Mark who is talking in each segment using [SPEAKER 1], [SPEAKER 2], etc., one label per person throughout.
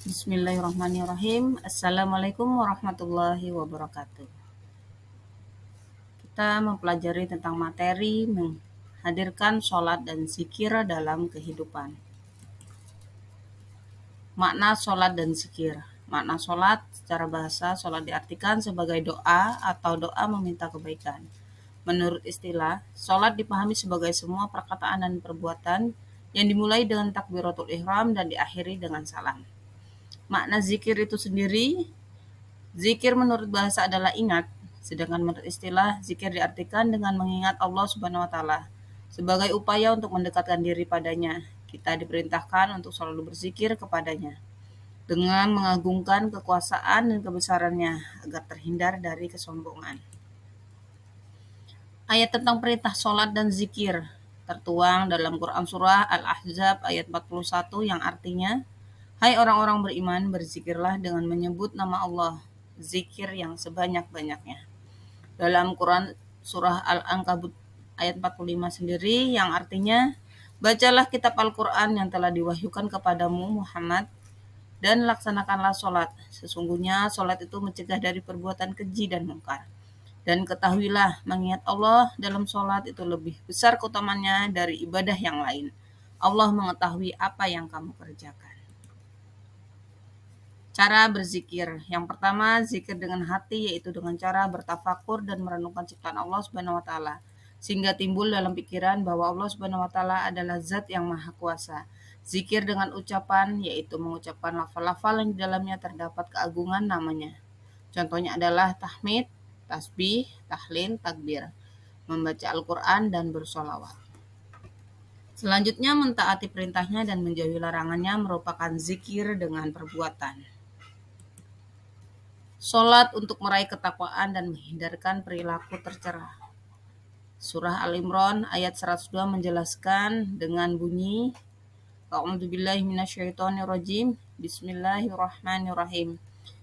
[SPEAKER 1] Bismillahirrahmanirrahim. Assalamualaikum warahmatullahi wabarakatuh. Kita mempelajari tentang materi menghadirkan sholat dan zikir dalam kehidupan. Makna sholat dan zikir. Makna sholat secara bahasa, sholat diartikan sebagai doa atau doa meminta kebaikan. Menurut istilah, sholat dipahami sebagai semua perkataan dan perbuatan yang dimulai dengan takbiratul ihram dan diakhiri dengan salam. Makna zikir itu sendiri, zikir menurut bahasa adalah ingat, sedangkan menurut istilah, zikir diartikan dengan mengingat Allah Subhanahu wa taala. Sebagai upaya untuk mendekatkan diri padanya, kita diperintahkan untuk selalu berzikir kepadanya dengan mengagungkan kekuasaan dan kebesarannya agar terhindar dari kesombongan. Ayat tentang perintah sholat dan zikir tertuang dalam Quran Surah Al-Ahzab ayat 41 yang artinya, hai orang-orang beriman, berzikirlah dengan menyebut nama Allah, zikir yang sebanyak-banyaknya. Dalam Quran Surah Al-Ankabut ayat 45 sendiri yang artinya, bacalah kitab Al-Quran yang telah diwahyukan kepadamu Muhammad dan laksanakanlah sholat. Sesungguhnya sholat itu mencegah dari perbuatan keji dan mungkar. Dan ketahuilah, mengingat Allah dalam sholat itu lebih besar keutamaannya dari ibadah yang lain. Allah mengetahui apa yang kamu kerjakan. Cara berzikir. Yang pertama, zikir dengan hati, yaitu dengan cara bertafakur dan merenungkan ciptaan Allah Subhanahu wa taala, sehingga timbul dalam pikiran bahwa Allah Subhanahu wa taala adalah zat yang maha kuasa. Zikir dengan ucapan, yaitu mengucapkan lafal-lafal yang di dalamnya terdapat keagungan namanya. Contohnya adalah tahmid, tasbih, tahlil, takbir, membaca Al-Quran, dan bersolawat. Selanjutnya, mentaati perintahnya dan menjauhi larangannya merupakan zikir dengan perbuatan. Sholat untuk meraih ketakwaan dan menghindarkan perilaku tercela. Surah Al-Imran ayat 102 menjelaskan dengan bunyi, A'udzubillahi minasyaitonirrajim. Bismillahirrahmanirrahim.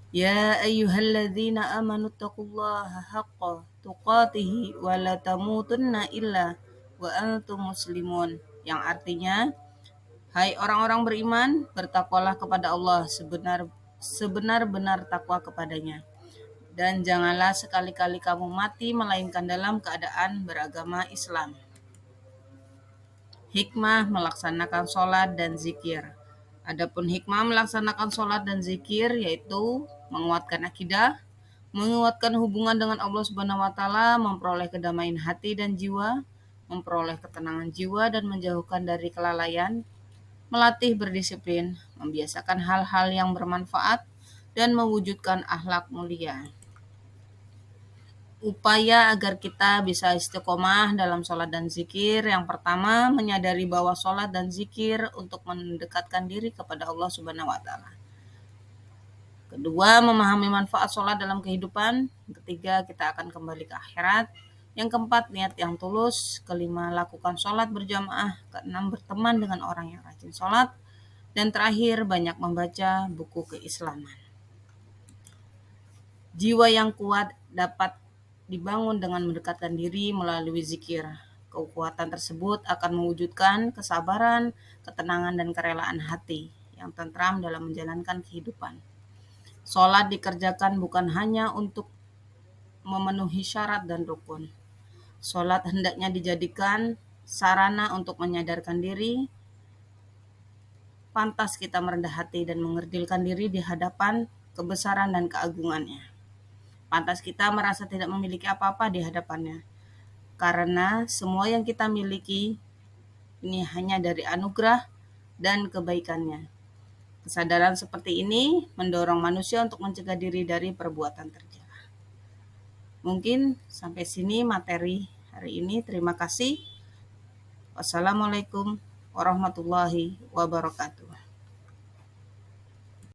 [SPEAKER 1] Ya ayyuhalladzina amanu taqullaha haqqa tuqatihi wa la tamutunna illa wa antum muslimun. Yang artinya, hai orang-orang beriman, bertakwalah kepada Allah sebenar-benar takwa kepadanya. Dan janganlah sekali-kali kamu mati melainkan dalam keadaan beragama Islam. Hikmah melaksanakan sholat dan zikir. Adapun hikmah melaksanakan sholat dan zikir yaitu menguatkan akidah, menguatkan hubungan dengan Allah Subhanahu wa taala, memperoleh kedamaian hati dan jiwa, memperoleh ketenangan jiwa dan menjauhkan dari kelalaian, melatih berdisiplin, membiasakan hal-hal yang bermanfaat, dan mewujudkan akhlak mulia. Upaya agar kita bisa istiqomah dalam sholat dan zikir. Yang pertama, menyadari bahwa sholat dan zikir untuk mendekatkan diri kepada Allah Subhanahu wa taala. Kedua, memahami manfaat sholat dalam kehidupan. Ketiga, kita akan kembali ke akhirat. Yang keempat, niat yang tulus. Kelima, lakukan sholat berjamaah. Keenam, berteman dengan orang yang rajin sholat. Dan terakhir, banyak membaca buku keislaman. Jiwa yang kuat dapat dibangun dengan mendekatkan diri melalui zikir. Kekuatan tersebut akan mewujudkan kesabaran, ketenangan, dan kerelaan hati yang tentram dalam menjalankan kehidupan. Sholat dikerjakan bukan hanya untuk memenuhi syarat dan rukun. Sholat hendaknya dijadikan sarana untuk menyadarkan diri, pantas kita merendah hati dan mengerdilkan diri di hadapan kebesaran dan keagungannya. Pantas kita merasa tidak memiliki apa-apa di hadapannya. Karena semua yang kita miliki ini hanya dari anugerah dan kebaikannya. Kesadaran seperti ini mendorong manusia untuk mencegah diri dari perbuatan tercela. Mungkin sampai sini materi hari ini. Terima kasih. Wassalamualaikum warahmatullahi wabarakatuh.